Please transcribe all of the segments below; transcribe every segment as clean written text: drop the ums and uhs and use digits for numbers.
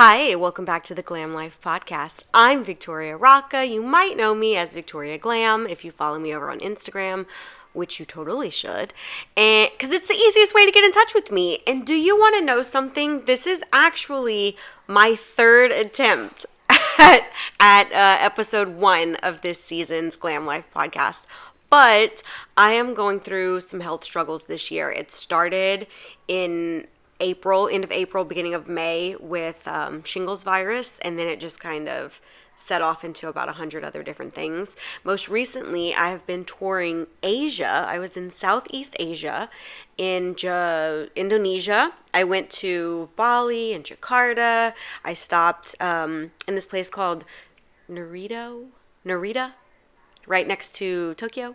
Hi, welcome back to the GlamLife Podcast. I'm Victoria Rocca. You might know me as Victoria Glam if you follow me over on Instagram, which you totally should, and because it's the easiest way to get in touch with me. And do you want to know something? This is actually my third attempt at episode 1 of this season's GlamLife Podcast. But I am going through some health struggles this year. It started in end of April, beginning of May with shingles virus, and then it just kind of set off into about 100 other different things. Most recently, I have been touring Asia. I was in Southeast Asia, in Indonesia. I went to Bali and Jakarta. I stopped in this place called Narita, right next to Tokyo,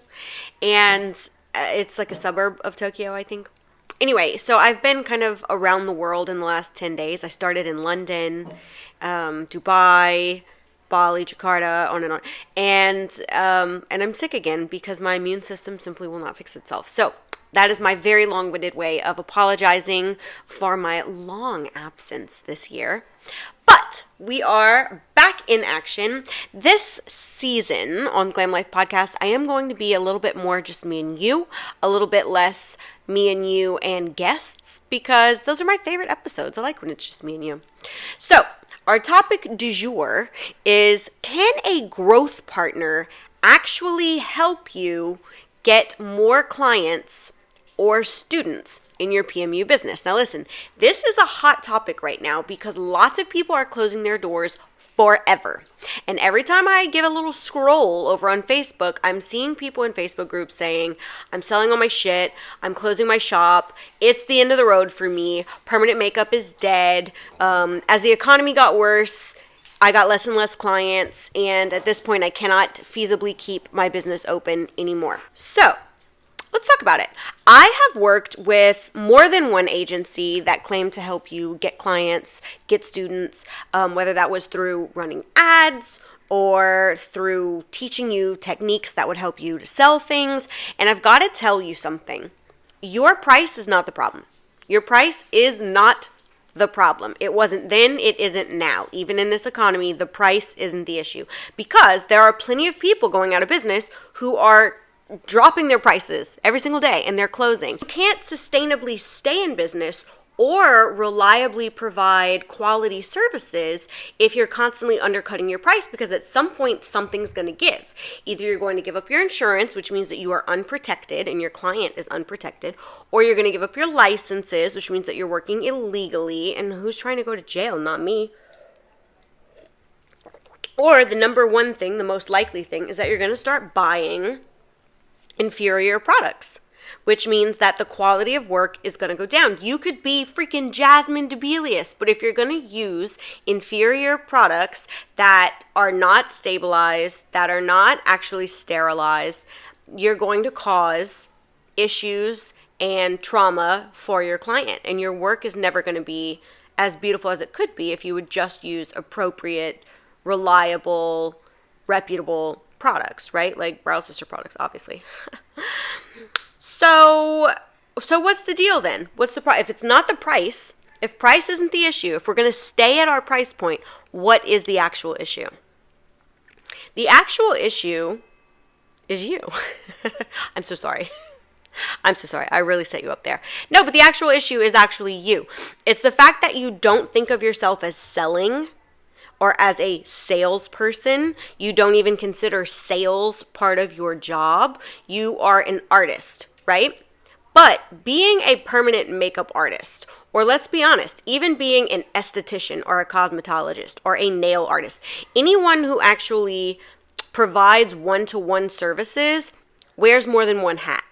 and it's like a suburb of Tokyo, I think. Anyway, so I've been kind of around the world in the last 10 days. I started in London, Dubai, Bali, Jakarta, on and on. And I'm sick again because my immune system simply will not fix itself. So that is my very long-winded way of apologizing for my long absence this year. But we are back in action. This season on GlamLife Podcast, I am going to be a little bit more just me and you, a little bit less me and you and guests, because those are my favorite episodes. I like when it's just me and you. So our topic du jour is, can a growth partner actually help you get more clients or students in your PMU business? Now listen, this is a hot topic right now because lots of people are closing their doors forever. And every time I give a little scroll over on Facebook, I'm seeing people in Facebook groups saying, I'm selling all my shit, I'm closing my shop, it's the end of the road for me, permanent makeup is dead, as the economy got worse, I got less and less clients, and at this point I cannot feasibly keep my business open anymore. So let's talk about it. I have worked with more than one agency that claimed to help you get clients, get students, whether that was through running ads or through teaching you techniques that would help you to sell things. And I've got to tell you something. Your price is not the problem. Your price is not the problem. It wasn't then, it isn't now. Even in this economy, the price isn't the issue, because there are plenty of people going out of business who are dropping their prices every single day and they're closing. You can't sustainably stay in business or reliably provide quality services if you're constantly undercutting your price, because at some point something's going to give. Either you're going to give up your insurance, which means that you are unprotected and your client is unprotected, or you're going to give up your licenses, which means that you're working illegally, and who's trying to go to jail? Not me. Or the number one thing, the most likely thing, is that you're going to start buying inferior products, which means that the quality of work is going to go down. You could be freaking Jasmine Debelius, but if you're going to use inferior products that are not stabilized, that are not actually sterilized, you're going to cause issues and trauma for your client, and your work is never going to be as beautiful as it could be if you would just use appropriate, reliable, reputable products, right? Like Brow Sister products, obviously. So what's the deal then? What's the price? If it's not the price, if price isn't the issue, if we're going to stay at our price point, what is the actual issue? The actual issue is you. I'm so sorry. I really set you up there. No, but the actual issue is actually you. It's the fact that you don't think of yourself as selling or as a salesperson. You don't even consider sales part of your job. You are an artist, right? But being a permanent makeup artist, or let's be honest, even being an esthetician or a cosmetologist or a nail artist, anyone who actually provides one-to-one services wears more than one hat.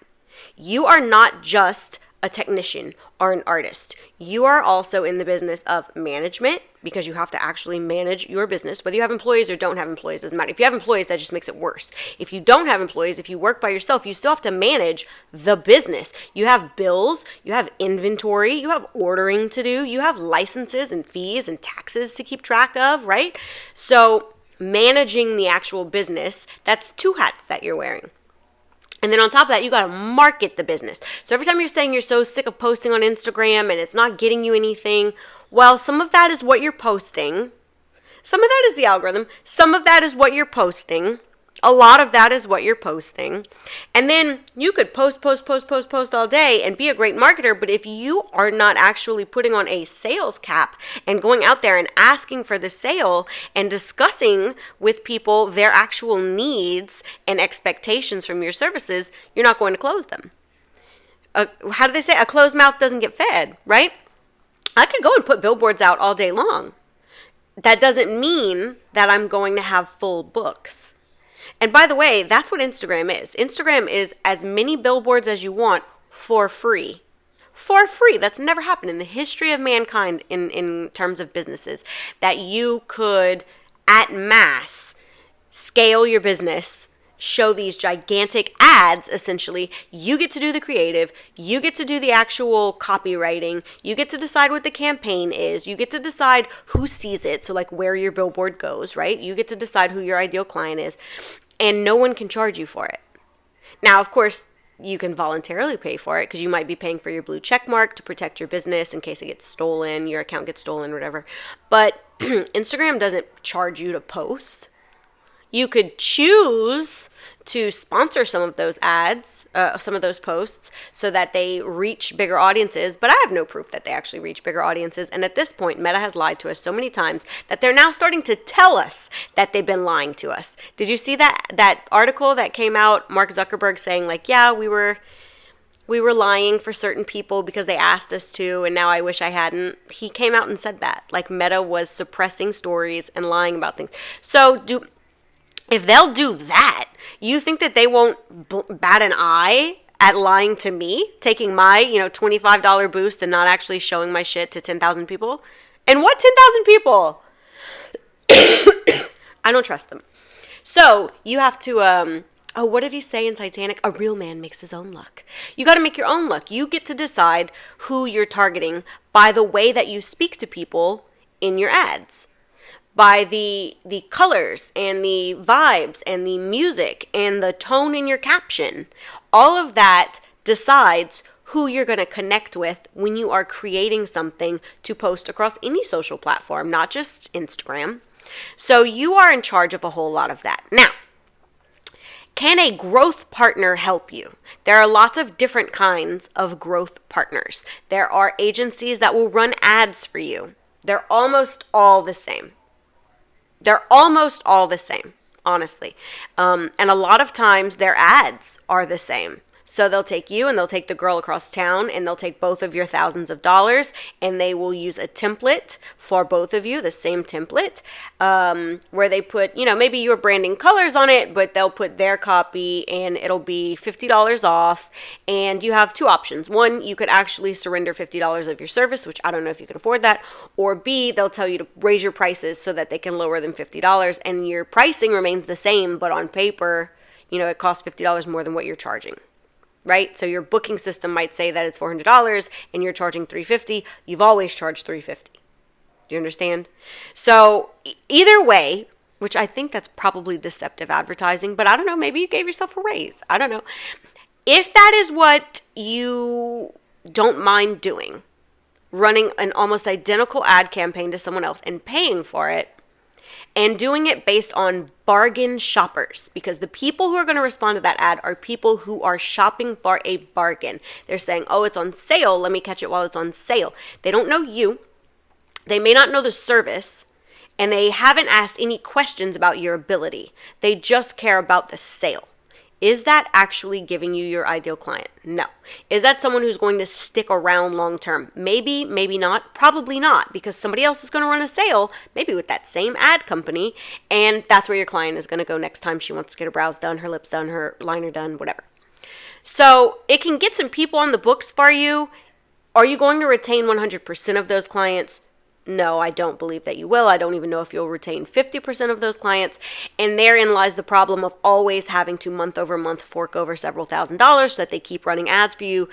You are not just a technician or an artist. You are also in the business of management, because you have to actually manage your business. Whether you have employees or don't have employees, doesn't matter. If you have employees, that just makes it worse. If you don't have employees, if you work by yourself, you still have to manage the business. You have bills, you have inventory, you have ordering to do, you have licenses and fees and taxes to keep track of, right? So managing the actual business, that's 2 hats that you're wearing. And then on top of that, you got to market the business. So every time you're saying you're so sick of posting on Instagram and it's not getting you anything, Well, some of that is what you're posting. Some of that is the algorithm. Some of that is what you're posting. A lot of that is what you're posting. And then you could post all day and be a great marketer. But if you are not actually putting on a sales cap and going out there and asking for the sale and discussing with people their actual needs and expectations from your services, you're not going to close them. How do they say? A closed mouth doesn't get fed, right? I could go and put billboards out all day long. That doesn't mean that I'm going to have full books. And by the way, that's what Instagram is. Instagram is as many billboards as you want for free. For free. That's never happened in the history of mankind in terms of businesses. That you could, at mass, scale your business, show these gigantic ads, essentially. You get to do the creative. You get to do the actual copywriting. You get to decide what the campaign is. You get to decide who sees it. So like where your billboard goes, right? You get to decide who your ideal client is. And no one can charge you for it. Now, of course, you can voluntarily pay for it because you might be paying for your blue check mark to protect your business in case it gets stolen, your account gets stolen, whatever. But Instagram doesn't charge you to post. You could choose to sponsor some of those ads, some of those posts, so that they reach bigger audiences. But I have no proof that they actually reach bigger audiences. And at this point, Meta has lied to us so many times that they're now starting to tell us that they've been lying to us. Did you see that article that came out, Mark Zuckerberg saying like, yeah, we were lying for certain people because they asked us to, and now I wish I hadn't. He came out and said that. Like Meta was suppressing stories and lying about things. So if they'll do that, you think that they won't bat an eye at lying to me, taking my, $25 boost and not actually showing my shit to 10,000 people? And what 10,000 people? I don't trust them. So you have to, what did he say in Titanic? A real man makes his own luck. You got to make your own luck. You get to decide who you're targeting by the way that you speak to people in your ads. By the colors and the vibes and the music and the tone in your caption. All of that decides who you're going to connect with when you are creating something to post across any social platform, not just Instagram. So you are in charge of a whole lot of that. Now, can a growth partner help you? There are lots of different kinds of growth partners. There are agencies that will run ads for you. They're almost all the same. Honestly. And a lot of times their ads are the same. So they'll take you and they'll take the girl across town and they'll take both of your thousands of dollars and they will use a template for both of you, the same template, where they put, maybe you're branding colors on it, but they'll put their copy and it'll be $50 off. And you have two options. One, you could actually surrender $50 of your service, which I don't know if you can afford that. Or B, they'll tell you to raise your prices so that they can lower them $50 and your pricing remains the same, but on paper, it costs $50 more than what you're charging. Right? So your booking system might say that it's $400 and you're charging $350. You've always charged $350. Do you understand? So either way, which I think that's probably deceptive advertising, but I don't know, maybe you gave yourself a raise. I don't know. If that is what you don't mind doing, running an almost identical ad campaign to someone else and paying for it, and doing it based on bargain shoppers, because the people who are going to respond to that ad are people who are shopping for a bargain. They're saying, oh, it's on sale. Let me catch it while it's on sale. They don't know you. They may not know the service, and they haven't asked any questions about your ability. They just care about the sale. Is that actually giving you your ideal client? No. Is that someone who's going to stick around long term? Maybe, maybe not, probably not, because somebody else is going to run a sale, maybe with that same ad company, and that's where your client is going to go next time she wants to get her brows done, her lips done, her liner done, whatever. So it can get some people on the books for you. Are you going to retain 100% of those clients? No, I don't believe that you will. I don't even know if you'll retain 50% of those clients. And therein lies the problem of always having to month over month fork over several $1,000s so that they keep running ads for you.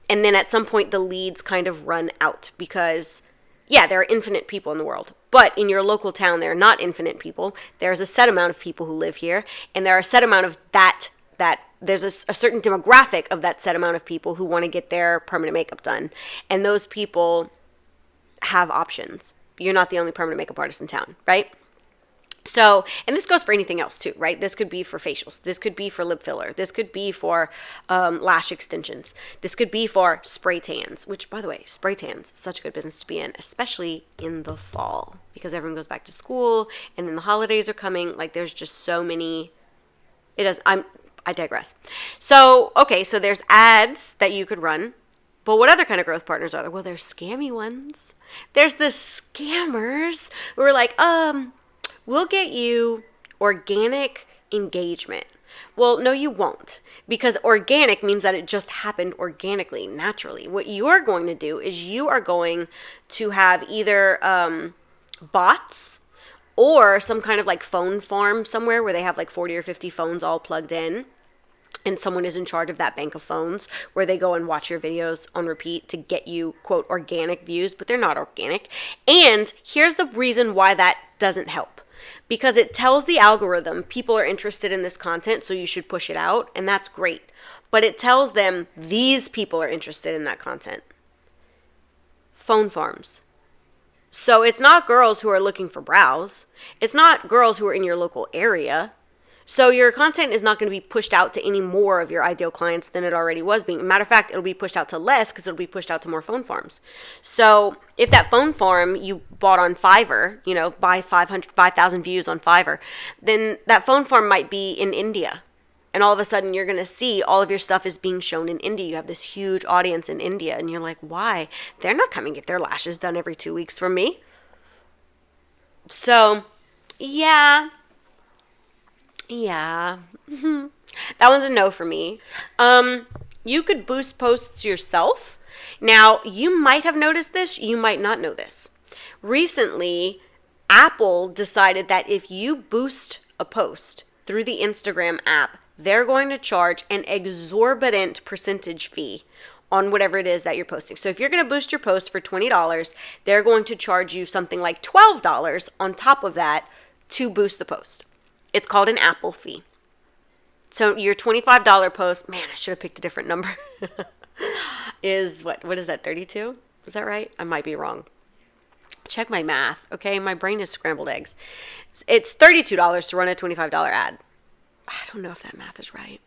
And then at some point the leads kind of run out because, yeah, there are infinite people in the world. But in your local town, there are not infinite people. There's a set amount of people who live here. And there are a set amount of that there's a certain demographic of that set amount of people who want to get their permanent makeup done. And those people have options. You're not the only permanent makeup artist in town, right? So, and this goes for anything else too, right? This could be for facials. This could be for lip filler. This could be for lash extensions. This could be for spray tans, which, by the way, spray tans, such a good business to be in, especially in the fall, because everyone goes back to school and then the holidays are coming. Like, there's just so many. I digress. So, okay, so there's ads that you could run. But what other kind of growth partners are there? Well, there's scammy ones. There's the scammers who are like, we'll get you organic engagement. Well, no, you won't, because organic means that it just happened organically, naturally. What you're going to do is you are going to have either bots or some kind of like phone farm somewhere where they have like 40 or 50 phones all plugged in. And someone is in charge of that bank of phones where they go and watch your videos on repeat to get you, quote, organic views, but they're not organic. And here's the reason why that doesn't help. Because it tells the algorithm people are interested in this content, so you should push it out, and that's great. But it tells them these people are interested in that content. Phone farms. So it's not girls who are looking for brows. It's not girls who are in your local area. So your content is not going to be pushed out to any more of your ideal clients than it already was being. Matter of fact, it'll be pushed out to less because it'll be pushed out to more phone farms. So if that phone farm you bought on Fiverr, buy 5,000 views on Fiverr, then that phone farm might be in India. And all of a sudden you're going to see all of your stuff is being shown in India. You have this huge audience in India and you're like, why? They're not coming to get their lashes done every 2 weeks from me. So, yeah. That one's a no for me. You could boost posts yourself. Now, you might have noticed this. You might not know this. Recently, Apple decided that if you boost a post through the Instagram app, they're going to charge an exorbitant percentage fee on whatever it is that you're posting. So if you're going to boost your post for $20, they're going to charge you something like $12 on top of that to boost the post. It's called an Apple fee. So your $25 post, man, I should have picked a different number, is what is that, 32? Is that right? I might be wrong. Check my math, okay? My brain is scrambled eggs. It's $32 to run a $25 ad. I don't know if that math is right.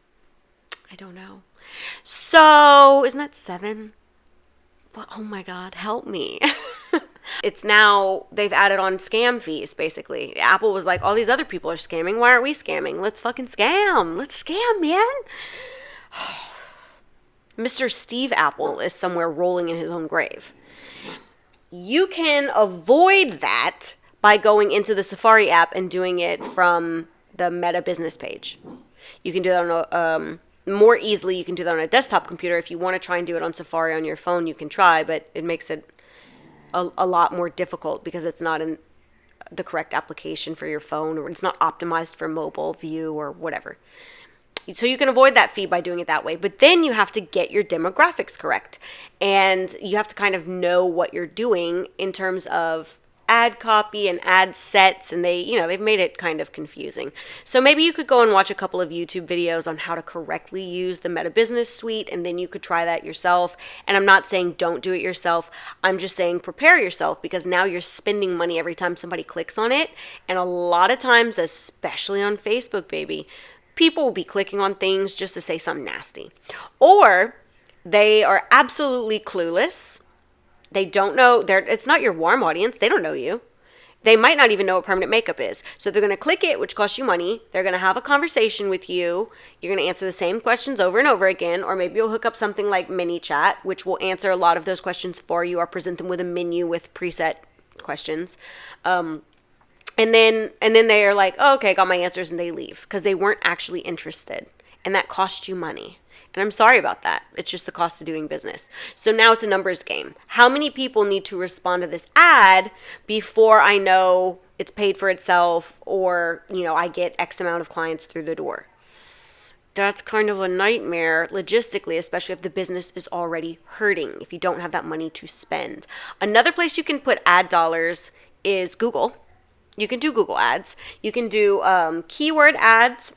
I don't know. So, isn't that 7? Well, oh my God, help me. It's now, they've added on scam fees, basically. Apple was like, all these other people are scamming. Why aren't we scamming? Let's fucking scam. Let's scam, man. Mr. Steve Apple is somewhere rolling in his own grave. You can avoid that by going into the Safari app and doing it from the Meta business page. You can do that on more easily. You can do that on a desktop computer. If you want to try and do it on Safari on your phone, you can try, but it makes it a lot more difficult because it's not in the correct application for your phone, or it's not optimized for mobile view or whatever. So you can avoid that fee by doing it that way. But then you have to get your demographics correct. And you have to kind of know what you're doing in terms of ad copy and ad sets, and they've made it kind of confusing. So maybe you could go and watch a couple of YouTube videos on how to correctly use the Meta Business Suite, and then you could try that yourself. And I'm not saying don't do it yourself. I'm just saying prepare yourself, because now you're spending money every time somebody clicks on it. And a lot of times, especially on Facebook, baby, people will be clicking on things just to say something nasty. Or they are absolutely clueless. They don't know, it's not your warm audience. They don't know you. They might not even know what permanent makeup is. So they're going to click it, which costs you money. They're going to have a conversation with you. You're going to answer the same questions over and over again. Or maybe you'll hook up something like Mini Chat, which will answer a lot of those questions for you, or present them with a menu with preset questions. And then they are like, oh, okay, got my answers, and they leave because they weren't actually interested. And that cost you money. And I'm sorry about that. It's just the cost of doing business. So now it's a numbers game. How many people need to respond to this ad before I know it's paid for itself, or, I get X amount of clients through the door? That's kind of a nightmare logistically, especially if the business is already hurting, if you don't have that money to spend. Another place you can put ad dollars is Google. You can do Google ads. You can do keyword ads.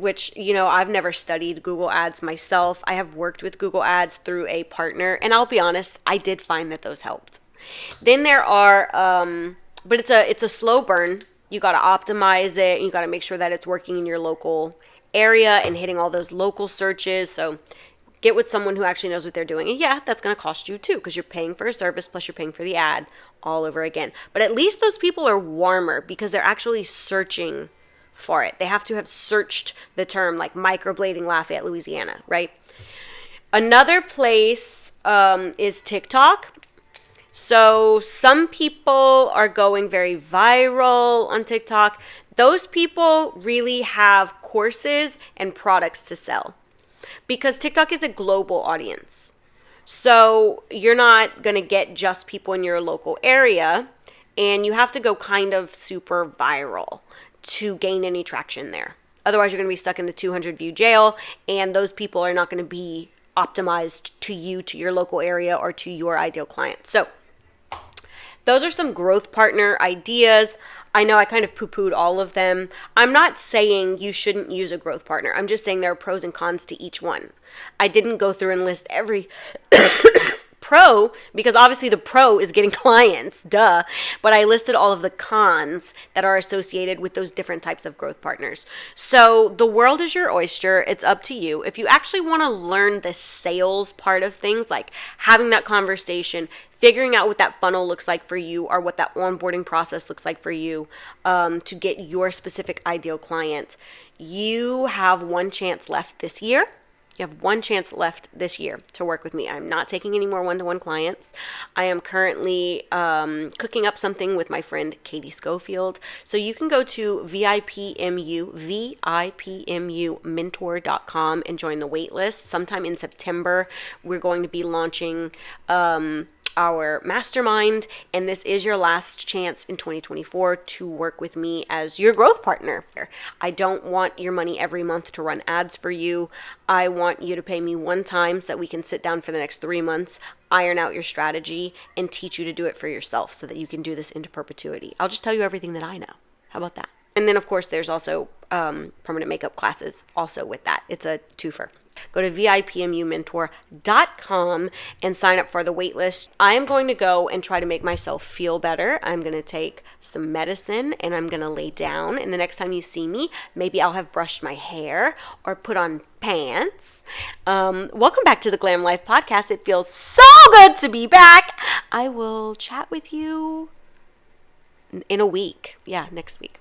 which, I've never studied Google Ads myself. I have worked with Google Ads through a partner, and I'll be honest, I did find that those helped. Then there are, but it's a slow burn. You got to optimize it. You got to make sure that it's working in your local area and hitting all those local searches. So get with someone who actually knows what they're doing. And yeah, that's going to cost you too, because you're paying for a service plus you're paying for the ad all over again. But at least those people are warmer because they're actually searching for it. They have to have searched the term, like microblading Lafayette, Louisiana, right? Another place is TikTok. So some people are going very viral on TikTok. Those people really have courses and products to sell because TikTok is a global audience. So you're not going to get just people in your local area, and you have to go kind of super viral to gain any traction there. Otherwise, you're going to be stuck in the 200 view jail, and those people are not going to be optimized to you, to your local area, or to your ideal client. So those are some growth partner ideas. I know I kind of poo-pooed all of them. I'm not saying you shouldn't use a growth partner. I'm just saying there are pros and cons to each one. I didn't go through and list every pro, because obviously the pro is getting clients, duh. But I listed all of the cons that are associated with those different types of growth partners. So the world is your oyster. It's up to you. If you actually want to learn the sales part of things, like having that conversation, figuring out what that funnel looks like for you, or what that onboarding process looks like for you, to get your specific ideal client, you have one chance left this year. You have one chance left this year to work with me. I'm not taking any more one-to-one clients. I am currently cooking up something with my friend Katie Schofield. So you can go to vipmumentor.com and join the wait list. Sometime in September, we're going to be launching our mastermind, and this is your last chance in 2024 to work with me as your growth partner. I don't want your money every month to run ads for you. I want you to pay me one time so that we can sit down for the next 3 months, iron out your strategy, and teach you to do it for yourself so that you can do this into perpetuity. I'll just tell you everything that I know. How about that? And then, of course, there's also permanent makeup classes also with that. It's a twofer. Go to vipmumentor.com and sign up for the waitlist. I am going to go and try to make myself feel better. I'm going to take some medicine and I'm going to lay down. And the next time you see me, maybe I'll have brushed my hair or put on pants. Welcome back to the Glam Life Podcast. It feels so good to be back. I will chat with you in a week. Yeah, next week.